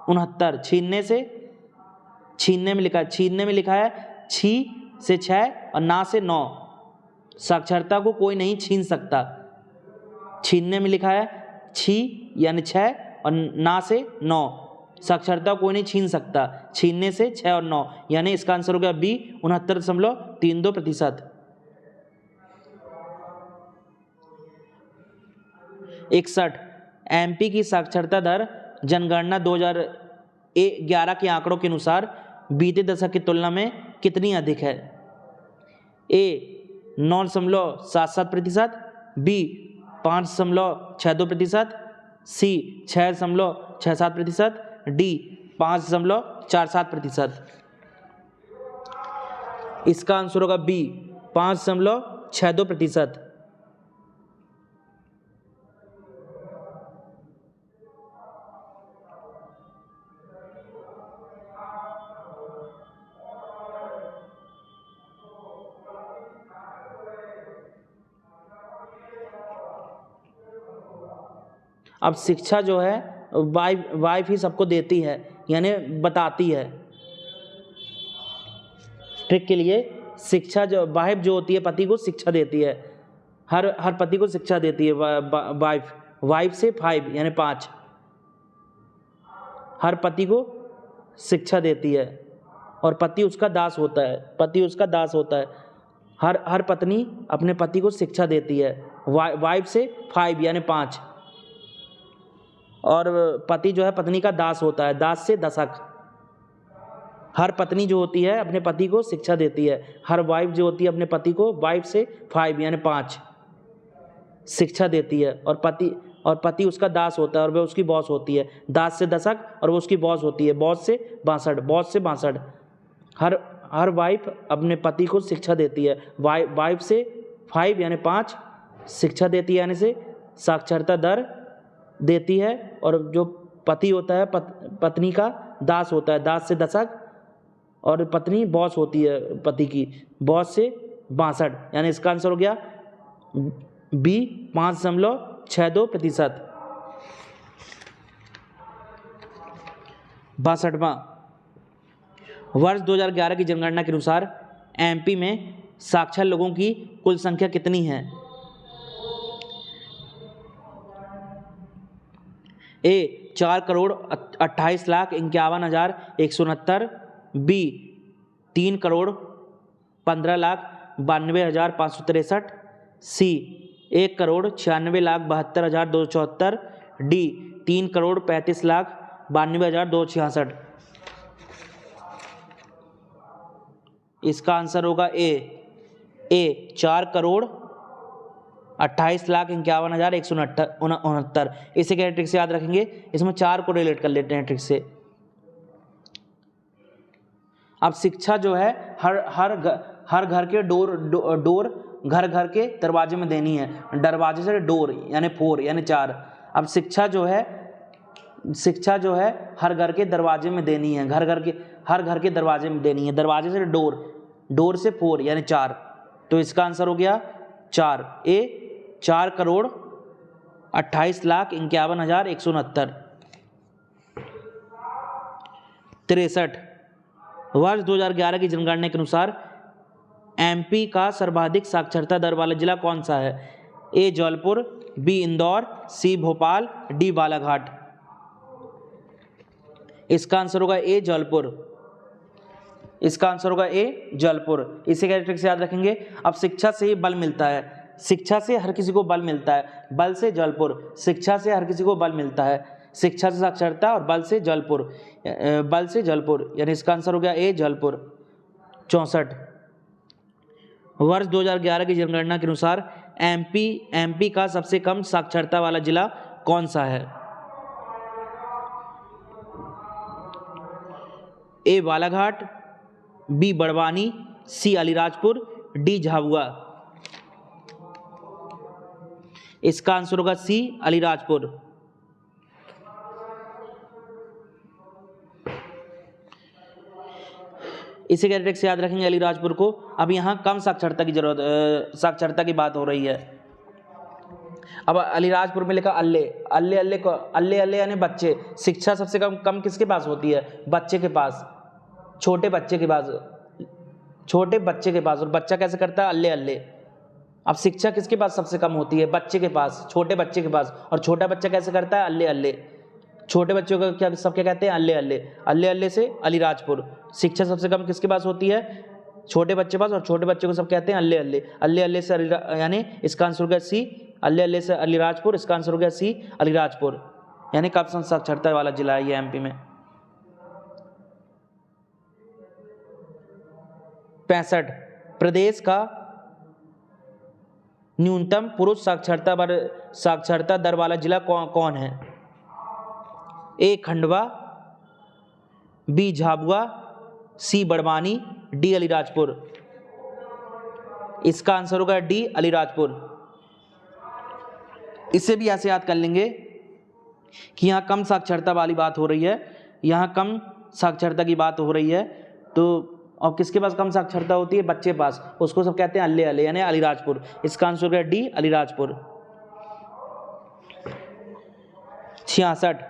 69, छीनने में लिखा है छी से 6 और ना से 9। साक्षरता को कोई नहीं छीन सकता। छीनने में लिखा है छी यानी 6 और ना से 9। साक्षरता कोई नहीं छीन सकता। छीनने से 6 और 9, यानी इसका आंसर हो गया बी 69.32%। 61, एमपी की साक्षरता दर जनगणना 2011 के आंकड़ों के अनुसार बीते दशक की तुलना में कितनी अधिक है? ए 9.77%, बी 5.62%, सी 6.67%, डी 5.47%। इसका आंसर होगा बी 5.62%। अब शिक्षा जो है वाइफ ही सबको देती है, यानी बताती है। ट्रिक के लिए, शिक्षा जो वाइफ जो होती है पति को शिक्षा देती है, हर पति को शिक्षा देती है वाइफ से 5 यानी 5, हर पति को शिक्षा देती है और पति उसका दास होता है। हर पत्नी अपने पति को शिक्षा देती है, वाइफ से 5 यानी 5, और पति जो है पत्नी का दास होता है, दास से दशक। हर पत्नी जो होती है अपने पति को शिक्षा देती है, हर वाइफ जो होती है अपने पति को वाइफ से 5 यानी 5 शिक्षा देती है, और पति उसका दास होता है और वह उसकी बॉस होती है। दास से दशक और वो उसकी बॉस होती है, बॉस से 62। हर वाइफ अपने पति को शिक्षा देती है, वाइफ से 5 यानी 5 शिक्षा देती है, यानी से साक्षरता दर देती है। और जो पति होता है पत्नी का दास होता है, दास से दशक, और पत्नी बॉस होती है पति की, बॉस से 62, यानी इसका आंसर हो गया बी 5.62%। 62वां, वर्ष 2011 की जनगणना के अनुसार एमपी में साक्षर लोगों की कुल संख्या कितनी है? ए 4,28,51,169, बी 3,15,92,563, सी 1,96,72,774। डी 3,35,92,266। इसका आंसर होगा ए 4,28,51,169। इसे क्या ट्रिक से याद रखेंगे, इसमें 4 को रिलेट कर लेते हैं ट्रिक से। अब शिक्षा जो है हर घर के डोर घर के दरवाजे में देनी है। दरवाजे से डोर यानी 4 यानी 4। अब शिक्षा जो है हर घर के दरवाजे में देनी है। हर घर के दरवाजे में देनी है। दरवाजे से डोर से 4 यानी 4। तो इसका आंसर हो गया 4 ए 4,28,51,169। 63 वर्ष 2011 की जनगणना के अनुसार एमपी का सर्वाधिक साक्षरता दर वाला जिला कौन सा है? ए जौनपुर, बी इंदौर, सी भोपाल, डी बालाघाट। इसका आंसर होगा ए जौनपुर। इसका आंसर होगा ए जौनपुर। इसे क्या ट्रिक से याद रखेंगे, अब शिक्षा से ही बल मिलता है। शिक्षा से हर किसी को बल मिलता है। बल से जौनपुर, शिक्षा से हर किसी को बल मिलता है। शिक्षा से साक्षरता और बल से जौनपुर यानी इसका आंसर हो गया ए जौनपुर। 64 वर्ष 2011 की जनगणना के अनुसार एमपी का सबसे कम साक्षरता वाला जिला कौन सा है? ए बालाघाट, बी बड़वानी, सी अलीराजपुर, डी झाबुआ। इसका आंसर होगा सी अलीराजपुर। इसी कैरेक्टर से याद रखेंगे अलीराजपुर को। अब यहाँ कम साक्षरता की बात हो रही है। अब अलीराजपुर में लिखा अल्ले यानी बच्चे। शिक्षा सबसे कम किसके पास होती है? बच्चे के पास, छोटे बच्चे के पास। और बच्चा कैसे करता है? अल्ले। अब शिक्षा किसके पास सबसे कम होती है? बच्चे के पास, छोटे बच्चे के पास। और छोटा बच्चा कैसे करता है? अल्ले। छोटे बच्चों का क्या कहते हैं? अल्ले से अलीराजपुर। शिक्षा सबसे कम किसके पास होती है? छोटे बच्चे पास। और छोटे बच्चे को सब कहते हैं अल्ले से यानी इसका आंसर हो गया सी अल्ले से अलीराजपुर। इसका आंसर हो गया सी अलीराजपुर यानी कम साक्षरता वाला जिला है ये एमपी में। 65 प्रदेश का न्यूनतम पुरुष साक्षरता दर वाला जिला कौन है? ए खंडवा, बी झाबुआ, सी बड़वानी, डी अलीराजपुर। इसका आंसर होगा डी अलीराजपुर। इसे भी ऐसे याद कर लेंगे कि यहाँ कम साक्षरता वाली बात हो रही है। यहाँ कम साक्षरता की बात हो रही है तो और किसके पास कम साक्षरता होती है? बच्चे पास। उसको सब कहते हैं अल्ले यानी अलीराजपुर। इसका आंसर होगा डी अलीराजपुर। 66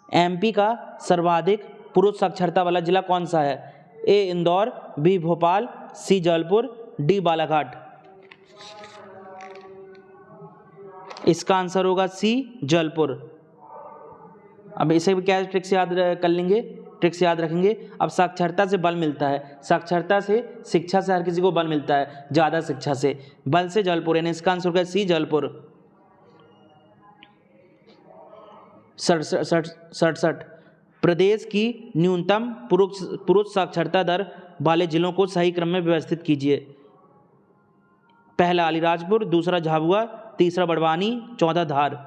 एमपी का सर्वाधिक पुरुष साक्षरता वाला जिला कौन सा है? ए इंदौर, बी भोपाल, सी जौनपुर, डी बालाघाट। इसका आंसर होगा सी जौनपुर। अब इसे भी क्या ट्रिक से याद कर लेंगे? ट्रिक से याद रखेंगे। अब साक्षरता से बल मिलता है। साक्षरता से शिक्षा से हर किसी को बल मिलता है। ज़्यादा शिक्षा से बल से जौनपुर यानी इसका आंसर होगा सी जौनपुर। 67 प्रदेश की न्यूनतम पुरुष साक्षरता दर वाले जिलों को सही क्रम में व्यवस्थित कीजिए। पहला अलीराजपुर, दूसरा झाबुआ, तीसरा बड़वानी, चौथा धार।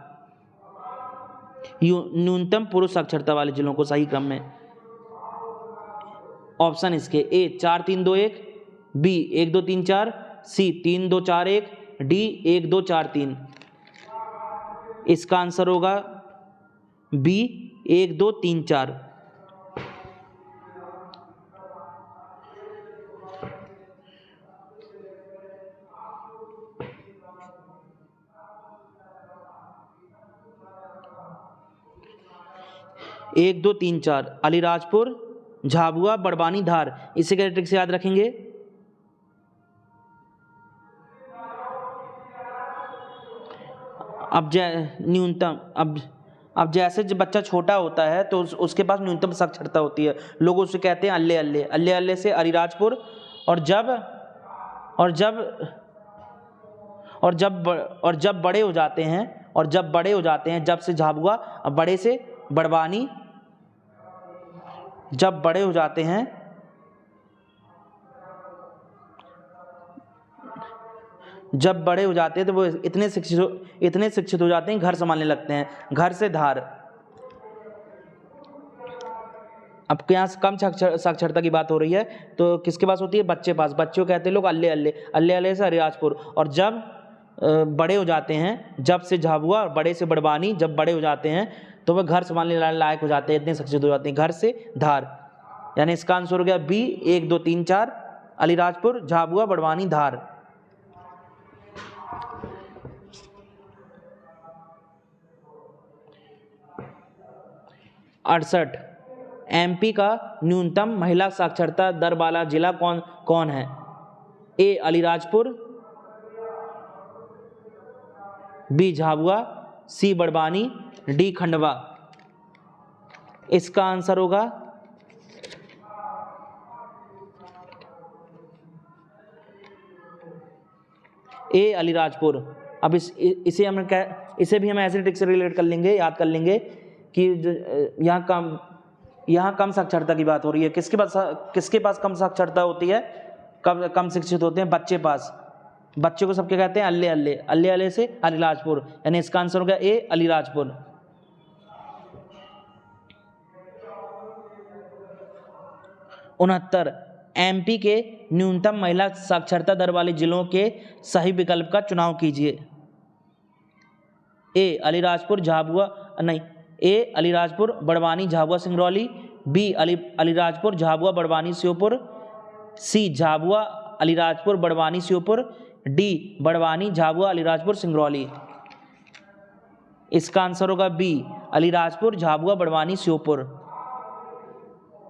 न्यूनतम पुरुष साक्षरता वाले जिलों को सही क्रम में। ऑप्शन इसके ए 4 3 2 1, बी 1 2 3 4, सी 3 2 4 1, डी 1 2 4 3। इसका आंसर होगा बी 1 2 3 4। एक दो तीन चार अलीराजपुर, झाबुआ, बड़वानी, धार। इसे क्या ट्रिक से याद रखेंगे? अब न्यूनतम अब अब जैसे जब बच्चा छोटा होता है तो उसके पास न्यूनतम साक्षरता होती है, लोग उसे कहते हैं अल्ले अल्ले। अल्ले अल्ले से अलीराजपुर। और जब और जब और जब और जब बड़े हो जाते हैं जब से झाबुआ, और बड़े से बड़वानी। जब बड़े हो जाते हैं तो वो इतने शिक्षित हो जाते हैं, घर संभालने लगते हैं। घर से धार। अब यहाँ कम साक्षरता की बात हो रही है तो किसके पास होती है? बच्चे पास। बच्चों कहते हैं लोग अल्ले अल्ले। अल्ले अल्ले से अलीराजपुर। और जब बड़े हो जाते हैं, जब से झाबुआ, और बड़े से बड़वानी। जब बड़े हो जाते हैं तो वह घर संभालने लायक हो जाते हैं, इतने शिक्षित हो जाते हैं। घर से धार, यानी इसका आंसर हो गया बी 1 2 3 4, अलीराजपुर, झाबुआ, बड़वानी, धार। अड़सठ, एमपी का न्यूनतम महिला साक्षरता दर वाला जिला कौन है? ए अलीराजपुर, बी झाबुआ, सी बड़वानी, डी खंडवा। इसका आंसर होगा ए अलीराजपुर। अब इसे भी हम ऐसे ट्रिक से रिलेट कर लेंगे, याद कर लेंगे कि यहाँ कम साक्षरता की बात हो रही है। किसके पास कम साक्षरता होती है, कम शिक्षित होते हैं? बच्चे पास। बच्चे को सबके कहते हैं अल्ले अल्ले। अल्ले अल्ले से अलीराजपुर, यानी इसका आंसर होगा ए अलीराजपुर। उनहत्तर, एमपी के न्यूनतम महिला साक्षरता दर वाले जिलों के सही विकल्प का चुनाव कीजिए। ए अलीराजपुर, झाबुआ, नहीं, ए अलीराजपुर, बड़वानी, झाबुआ, सिंगरौली। बी अलीराजपुर, झाबुआ, बड़वानी, श्योपुर। सी झाबुआ, अलीराजपुर, बड़वानी, श्योपुर। डी बड़वानी, झाबुआ, अलीराजपुर, सिंगरौली। इसका आंसर होगा बी अलीराजपुर, झाबुआ, बड़वानी, श्योपुर।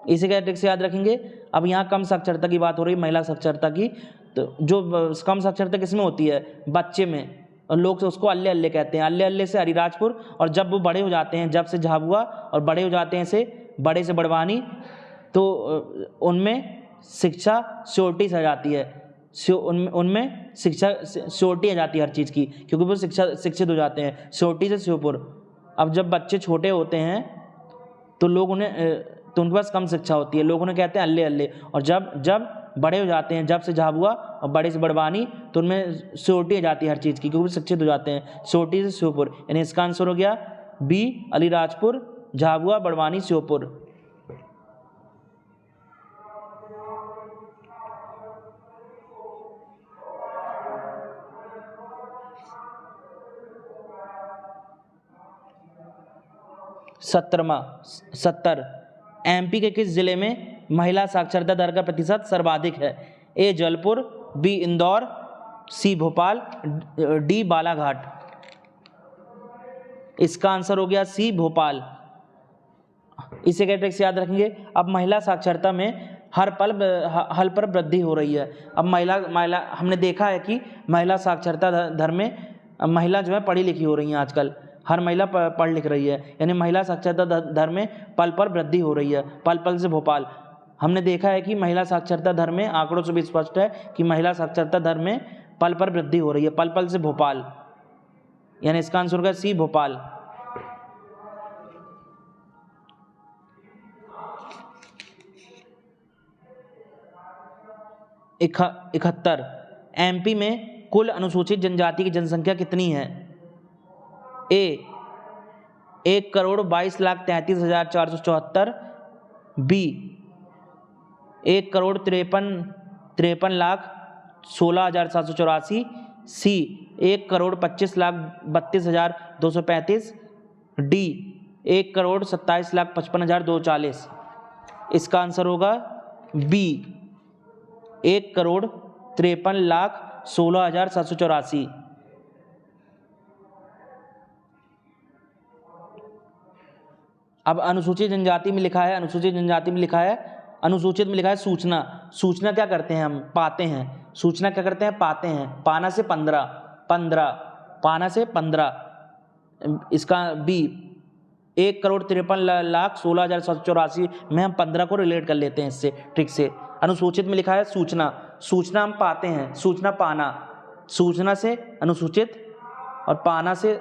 इसे क्या ट्रिक से याद रखेंगे? अब यहाँ कम साक्षरता की बात हो रही है, महिला साक्षरता की, तो जो कम साक्षरता किसमें होती है? बच्चे में। और लोग उसको अल्ले अल्ले कहते हैं। अल्ले अल्ले से अलीराजपुर। और जब वो बड़े हो जाते हैं, जब से झाबुआ, और बड़े हो जाते हैं बड़े से बड़वानी, तो उनमें शिक्षा श्योरिटी से आ जाती है। उनमें शिक्षा श्योरिटी आ जाती है हर चीज़ की, क्योंकि वो शिक्षित हो जाते हैं। श्योरिटी से श्योपुर। अब जब बच्चे छोटे होते हैं तो उनके पास कम शिक्षा होती है, लोग उन्हें कहते हैं अल्ले अल्ले। और जब बड़े हो जाते हैं, जब से झाबुआ, और बड़े से बड़वानी, तो उनमें श्योरिटी आ जाती है हर चीज़ की, क्योंकि शिक्षित हो जाते हैं। श्योरिटी से श्योपुर, यानी इसका आंसर हो गया बी अलीराजपुर, झाबुआ, बड़वानी, श्योपुर। सत्तर, एमपी के किस जिले में महिला साक्षरता दर का प्रतिशत सर्वाधिक है? ए जलपुर, बी इंदौर, सी भोपाल, डी बालाघाट। इसका आंसर हो गया सी भोपाल। इसे क्या ट्रिक से याद रखेंगे? अब महिला साक्षरता में हर पर वृद्धि हो रही है। अब महिला हमने देखा है कि महिला साक्षरता दर में महिला जो है पढ़ी लिखी हो रही हैं आजकल। हर महिला पढ़ लिख रही है, यानी महिला साक्षरता दर में पल पर वृद्धि हो रही है। पल से भोपाल। हमने देखा है कि महिला साक्षरता दर में, आंकड़ों से भी स्पष्ट है कि महिला साक्षरता दर में पल पर वृद्धि हो रही है। पल से भोपाल, यानी इसका आंसर होगा सी भोपाल। इकहत्तर, एमपी में कुल अनुसूचित जनजाति की जनसंख्या कितनी है? ए 1,22,33,474। बी 1,53,16,784। सी 1,25,32,235। डी 1,27,55,240। इसका आंसर होगा बी 1,53,16,784। अब अनुसूचित जनजाति में लिखा है, अनुसूचित में लिखा है सूचना क्या करते हैं हम? पाते हैं। सूचना क्या करते हैं? पाते हैं। पाना से 15, पाना से 15। इसका बी 1,53,16,784 में हम 15 को रिलेट कर लेते हैं इससे ट्रिक से। अनुसूचित में लिखा है सूचना, सूचना हम पाते हैं, सूचना पाना, सूचना से अनुसूचित और पाना से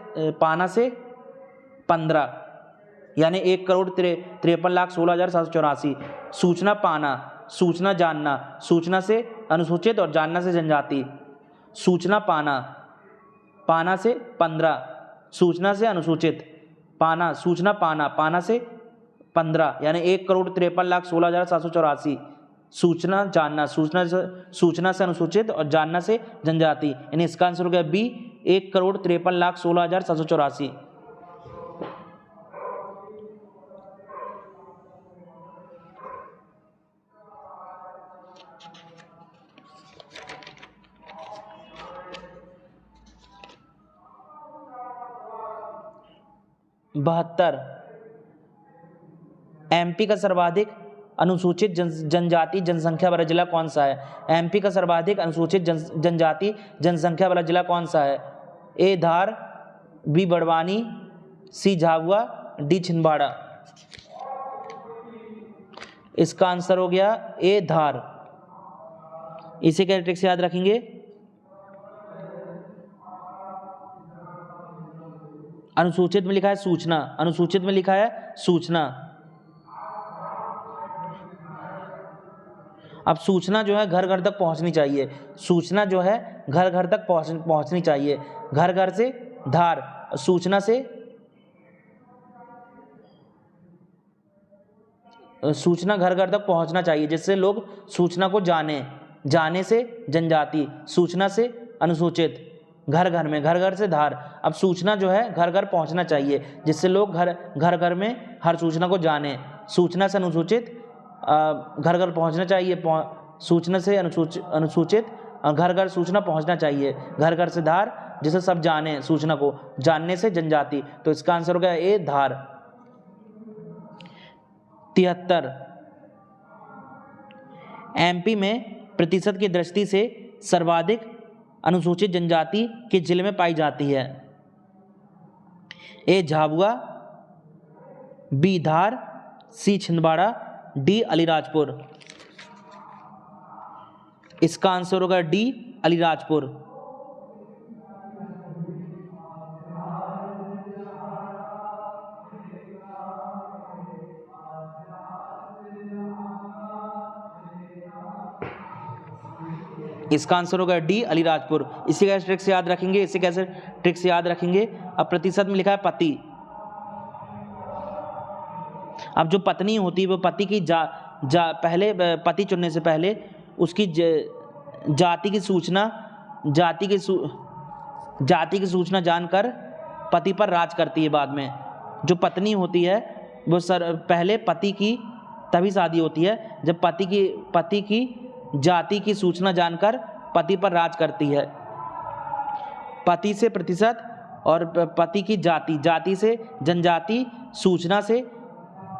15, यानी 1,53,16,784। सूचना पाना, सूचना जानना, सूचना से अनुसूचित और जानना से जनजाति। सूचना पाना, पाना से 15, सूचना से अनुसूचित, पाना, सूचना पाना, पाना से 15, यानी 1,53,16,784। सूचना जानना, सूचना से अनुसूचित और जानना से जनजाति, यानी इसका आंसर हो गया बी, 1,53,16,784। बहत्तर, एमपी का सर्वाधिक अनुसूचित जनजाति जनसंख्या वाला जिला कौन सा है? एमपी का सर्वाधिक अनुसूचित जनजाति जनसंख्या वाला जिला कौन सा है? ए धार, बी बड़वानी, सी झाबुआ, डी छिंदवाड़ा। इसका आंसर हो गया ए धार। इसे क्या ट्रिक से याद रखेंगे? अनुसूचित में लिखा है सूचना, अनुसूचित में लिखा है सूचना। अब सूचना जो है घर घर तक पहुंचनी चाहिए, सूचना जो है घर घर तक पहुंचनी चाहिए। घर घर से धार, सूचना से सूचना घर घर तक पहुंचना चाहिए जिससे लोग सूचना को जाने, जाने से जनजाति, सूचना से अनुसूचित, घर घर में, घर घर से धार। अब सूचना जो है घर घर पहुंचना चाहिए जिससे लोग घर घर में हर सूचना को जाने, सूचना से अनुसूचित घर घर पहुंचना चाहिए, सूचना से अनुसूचित घर घर सूचना पहुंचना चाहिए, घर घर से धार जिसे सब जाने सूचना को, जानने से जनजाति। तो इसका आंसर हो गया ए धार। 73, एमपी में प्रतिशत की दृष्टि से सर्वाधिक अनुसूचित जनजाति किस जिले में पाई जाती है? ए झाबुआ, बी धार, सी छिंदवाड़ा, डी अलीराजपुर। इसका आंसर होगा डी अलीराजपुर। इसका आंसर होगा डी अलीराजपुर। इसी कैसे ट्रिक से याद रखेंगे? इसे कैसे ट्रिक से याद रखेंगे? अब प्रतिशत में लिखा है पति। अब जो पत्नी होती है वो पति की पहले पति चुनने से पहले उसकी जाति की सूचना, जाति की सूचना जानकर पति पर राज करती है। बाद में जो पत्नी होती है वो पहले पति की तभी शादी होती है जब पति की जाति की सूचना जानकर पति पर राज करती है। पति से प्रतिशत और पति की जाति, जाति से जनजाति, सूचना से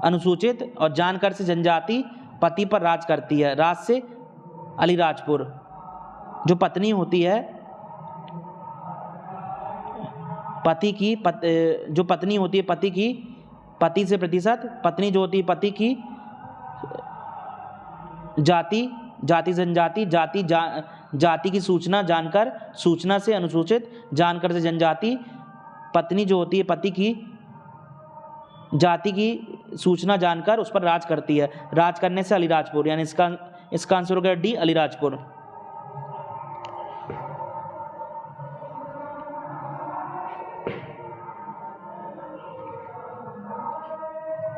अनुसूचित और जानकर से जनजाति पति पर राज करती है। राज से अलीराजपुर। जो पत्नी होती है जो पत्नी होती है पति से प्रतिशत, पत्नी जो होती है पति की जाति, जाति जनजाति, जाति की सूचना जानकर, सूचना से अनुसूचित, जानकर से जनजाति। पत्नी जो होती है पति की जाति की सूचना जानकर उस पर राज करती है। राज करने से अलीराजपुर, यानी इसका आंसर हो गया डी अलीराजपुर।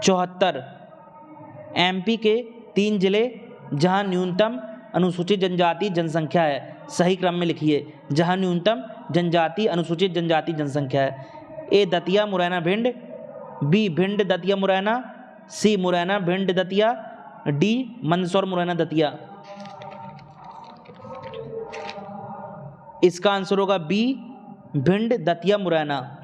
चौहत्तर, एमपी के 3 जिले जहां न्यूनतम अनुसूचित जनजाति जनसंख्या है, सही क्रम में लिखिए। जहां न्यूनतम जनजाति अनुसूचित जनजाति जनसंख्या है। ए दतिया मुरैना भिंड, बी भिंड दतिया मुरैना, सी मुरैना भिंड दतिया, डी मंदसौर मुरैना दतिया। इसका आंसर होगा बी भिंड दतिया मुरैना।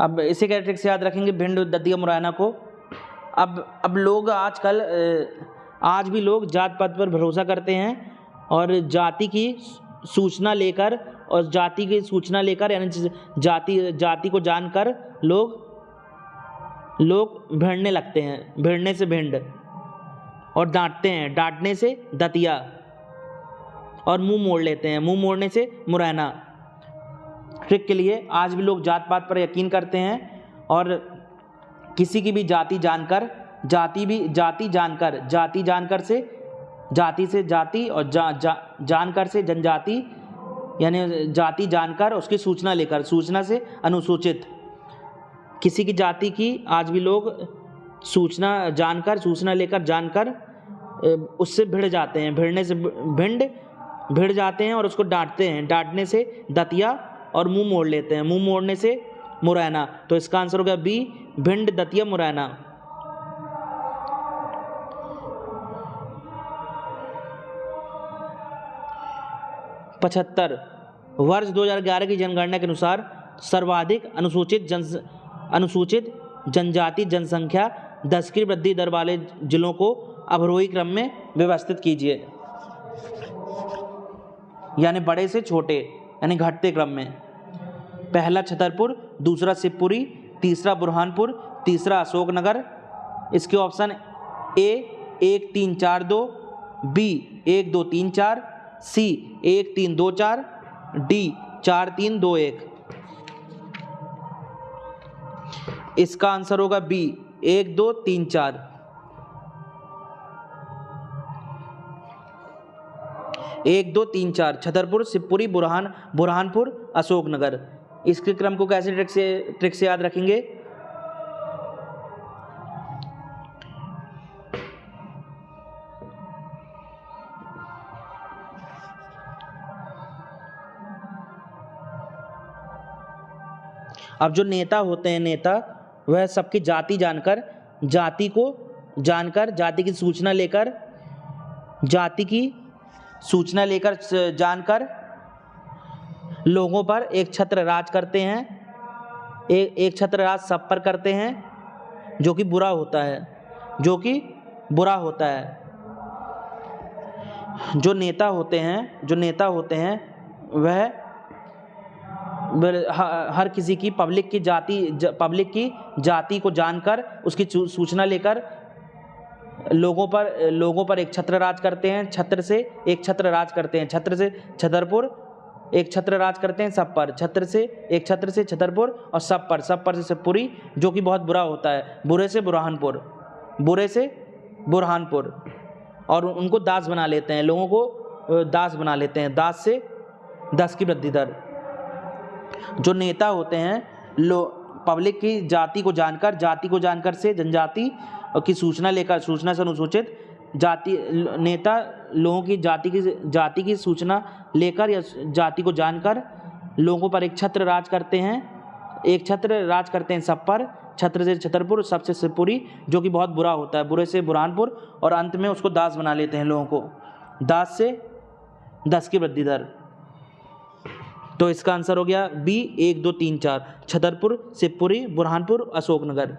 अब इसी कैरेक्टरिस्टिक से याद रखेंगे भिंड, दतिया, मुरैना को। अब लोग आजकल आज भी लोग जात पात पर भरोसा करते हैं और जाति की सूचना लेकर यानी जाति को जानकर लोग भिड़ने लगते हैं, भिड़ने से भिंड, और डांटते हैं, डांटने से दतिया, और मुंह मोड़ लेते हैं, मुंह मोड़ने से मुरैना। ट्रिक के लिए आज भी लोग जात पात पर यकीन करते हैं और किसी की भी जाति जानकर जाति और जानकर से जनजाति, यानी जाति जानकर उसकी सूचना लेकर, सूचना से अनुसूचित, किसी की जाति की आज भी लोग सूचना लेकर जानकर उससे भिड़ जाते हैं, भिड़ जाते हैं और उसको डांटते हैं, डांटने से दतिया, और मुंह मोड़ लेते हैं, मुंह मोड़ने से मुरैना। तो इसका आंसर हो गया बी, भिंड, दतिया, मुरैना। पचहत्तर, वर्ष 2011 की जनगणना के अनुसार सर्वाधिक अनुसूचित जनजाति जनसंख्या 10 की वृद्धि दर वाले जिलों को अवरोही क्रम में व्यवस्थित कीजिए, यानी बड़े से छोटे, यानी घटते क्रम में। पहला छतरपुर, दूसरा शिवपुरी, तीसरा बुरहानपुर, तीसरा अशोकनगर। इसके option A 1 3 4 2, B 1 2 3 4, C 1 3 2 4, D 4 3 2 1। इसका आंसर होगा बी 1 2 3 4। 1 2 3 4 छतरपुर, शिवपुरी, बुरहानपुर, अशोकनगर। इसके क्रम को कैसे ट्रिक से याद रखेंगे? अब जो नेता होते हैं, नेता वह सबकी जाति जानकर, जाति की सूचना लेकर जानकर लोगों पर एक छत्र राज करते हैं, एक छत्र राज सब पर करते हैं, जो कि बुरा होता है। जो नेता होते हैं वह हर किसी की पब्लिक की जाति को जानकर उसकी सूचना लेकर लोगों पर एक छत्र राज करते हैं, छत्र से छतरपुर, एक छत्र राज करते हैं सब पर, छत्र से छतरपुर, और सब पर से शिवपुरी, जो कि बहुत बुरा होता है, बुरे से बुरहानपुर, और उनको दास बना लेते हैं, लोगों को दास बना लेते हैं, दास से 10 की वृद्धि दर। जो नेता होते हैं पब्लिक की जाति को जानकर से जनजाति की सूचना से अनुसूचित जाति, नेता लोगों की जाति की सूचना लेकर या जाति को जानकर लोगों पर एक छत्र राज करते हैं सब पर, छत्र से छतरपुर, सबसे शिवपुरी, जो कि बहुत बुरा होता है, बुरे से बुरहानपुर, और अंत में उसको दास बना लेते हैं लोगों को, दास से 10 की वृद्धि दर। तो इसका आंसर हो गया बी 1 2 3 4 छतरपुर, शिवपुरी, बुरहानपुर, अशोकनगर।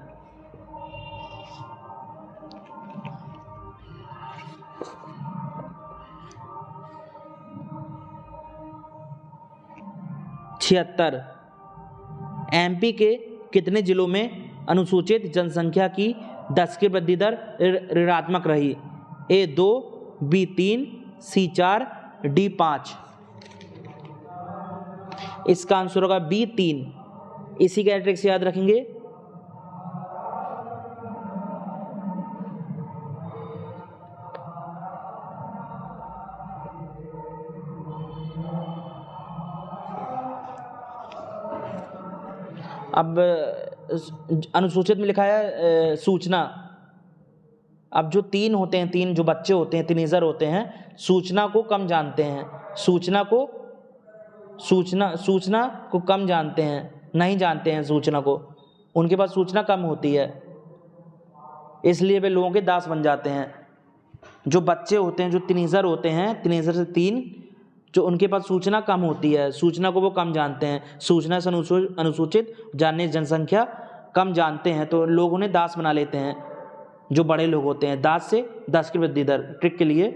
छिहत्तर, एमपी के कितने जिलों में अनुसूचित जनसंख्या की 10 की वृद्धि दर ऋणात्मक रही? ए 2, बी 3, सी 4, डी 5। इसका आंसर होगा बी 3। इसी का ट्रिक से याद रखेंगे। अब अनुसूचित में लिखा है सूचना। अब जो 3 होते हैं, 3 जो बच्चे होते हैं, टीनेजर होते हैं, सूचना को कम जानते हैं, सूचना को कम जानते हैं, नहीं जानते हैं सूचना को, उनके पास सूचना कम होती है, इसलिए वे लोगों के दास बन जाते हैं। जो बच्चे होते हैं, जो टीनेजर होते हैं, टीनेजर से 3 जो उनके पास सूचना कम होती है, सूचना को वो कम जानते हैं, सूचना से अनुसूचित जानने जनसंख्या कम जानते हैं, तो लोग उन्हें दास बना लेते हैं, जो बड़े लोग होते हैं। दास से 10 की वृद्धि दर ट्रिक के लिए,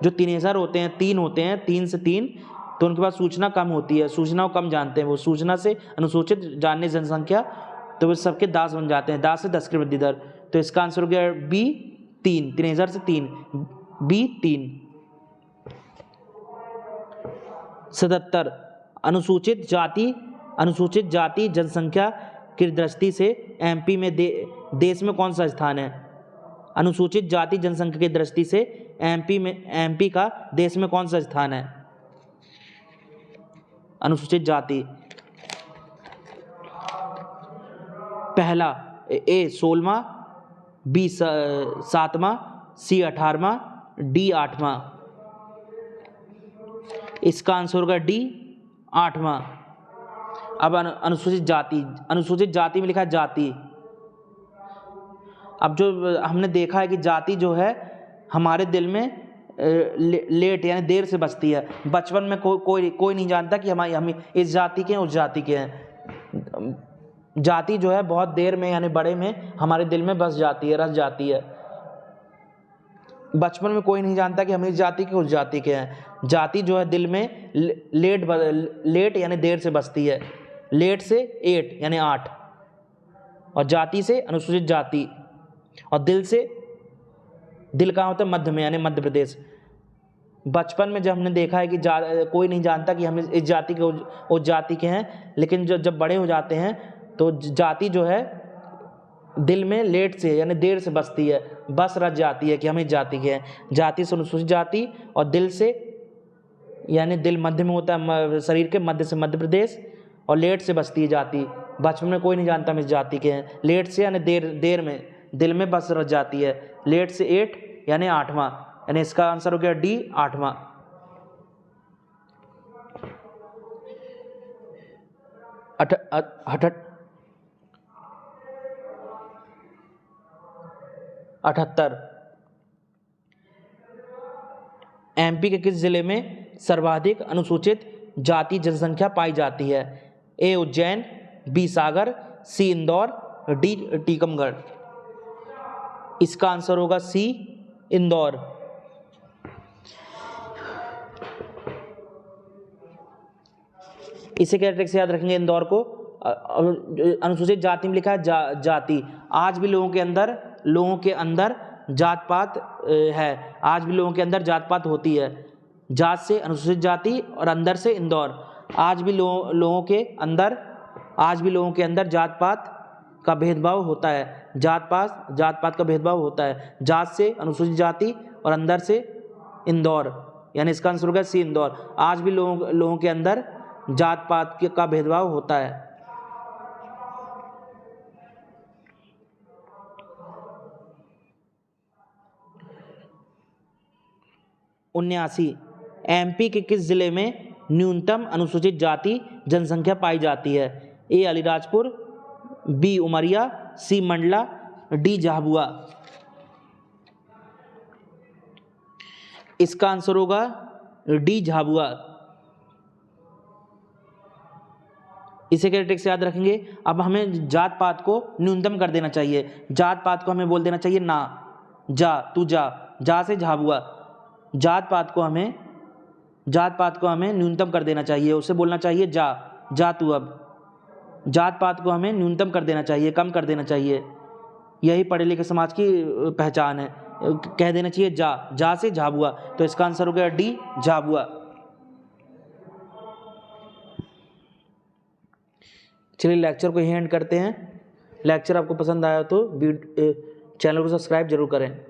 जो 3000 होते हैं, 3 होते हैं, 3 से 3, तो उनके पास सूचना कम होती है, सूचना को कम जानते हैं, वो सूचना से अनुसूचित जानने जनसंख्या, तो वे सबके दास बन जाते हैं। दास से 10 की वृद्धि दर, तो इसका आंसर हो गया बी 3, 3000 से 3, बी 3। 77 अनुसूचित जाति जनसंख्या की दृष्टि से एमपी में देश में कौन सा स्थान है? अनुसूचित जाति जनसंख्या की दृष्टि से एमपी का देश में कौन सा स्थान है? अनुसूचित जाति, पहला ए 16वां, बी 7वां, सी 18वां, डी 8वां। इसका आंसर होगा डी 8वां। अब अनुसूचित जाति में लिखा है जाति। अब जो हमने देखा है कि जाति जो है हमारे दिल में लेट यानी देर से बसती है। बचपन में कोई नहीं जानता कि हम इस जाति के हैं, उस जाति के हैं। जाति जो है बहुत देर में यानी बड़े में हमारे दिल में बस जाती है, रस जाती है। बचपन में कोई नहीं जानता कि हम इस जाति के, उस जाति के हैं। जाति जो है दिल में लेट यानी देर से बसती है। लेट से 8 यानी 8, और जाति से अनुसूचित जाति, और दिल कहाँ होता है? मध्य में यानी मध्य प्रदेश। बचपन में जब हमने देखा है कि कोई नहीं जानता कि हम इस जाति के, उस जाति के हैं, लेकिन जब बड़े हो जाते हैं तो जाति जो है दिल में लेट से यानी देर से बसती है, बस रच जाती है कि हम इस जाति के हैं। जाति से अनुसूचित जाति, और दिल से यानी दिल मध्य में होता है, शरीर के मध्य से मध्य प्रदेश, और लेट से बसती है जाति। बचपन में कोई नहीं जानता हम इस जाति के हैं। लेट से यानी देर में दिल में बस रच जाती है। लेट से 8 यानी 8वां, यानी इसका आंसर हो गया डी 8वां। अठहत्तर एमपी के किस जिले में सर्वाधिक अनुसूचित जाति जनसंख्या पाई जाती है? ए उज्जैन, बी सागर, सी इंदौर, डी टीकमगढ़। इसका आंसर होगा सी इंदौर। इसे क्या ट्रिक से याद रखेंगे इंदौर को? अनुसूचित जाति में लिखा है जाति। आज भी लोगों के अंदर जात पात है, आज भी लोगों के अंदर जात पात होती है। जात से अनुसूचित जाति और अंदर से इंदौर। आज भी लोगों के अंदर जात पात का भेदभाव होता है। जात पात का भेदभाव होता है। जात से अनुसूचित जाति और अंदर से इंदौर, यानी इसका आंसर होगा सी इंदौर। आज भी लोगों के अंदर जात पात का भेदभाव होता है। उन्यासी एमपी के किस जिले में न्यूनतम अनुसूचित जाति जनसंख्या पाई जाती है? ए अलीराजपुर, बी उमरिया, सी मंडला, डी झाबुआ। इसका आंसर होगा डी झाबुआ। इसे क्या ट्रिक से याद रखेंगे? अब हमें जात पात को न्यूनतम कर देना चाहिए। जात पात को हमें बोल देना चाहिए ना, तू जा से झाबुआ। जात पात को हमें न्यूनतम कर देना चाहिए। उसे बोलना चाहिए जा तू। अब जात पात को हमें न्यूनतम कर देना चाहिए, कम कर देना चाहिए। यही पढ़े लिखे समाज की पहचान है। कह देना चाहिए जा से झाबुआ। तो इसका आंसर हो गया डी झाबुआ। चलिए लेक्चर को यहीं एंड करते हैं। लेक्चर आपको पसंद आया तो चैनल को सब्सक्राइब जरूर करें।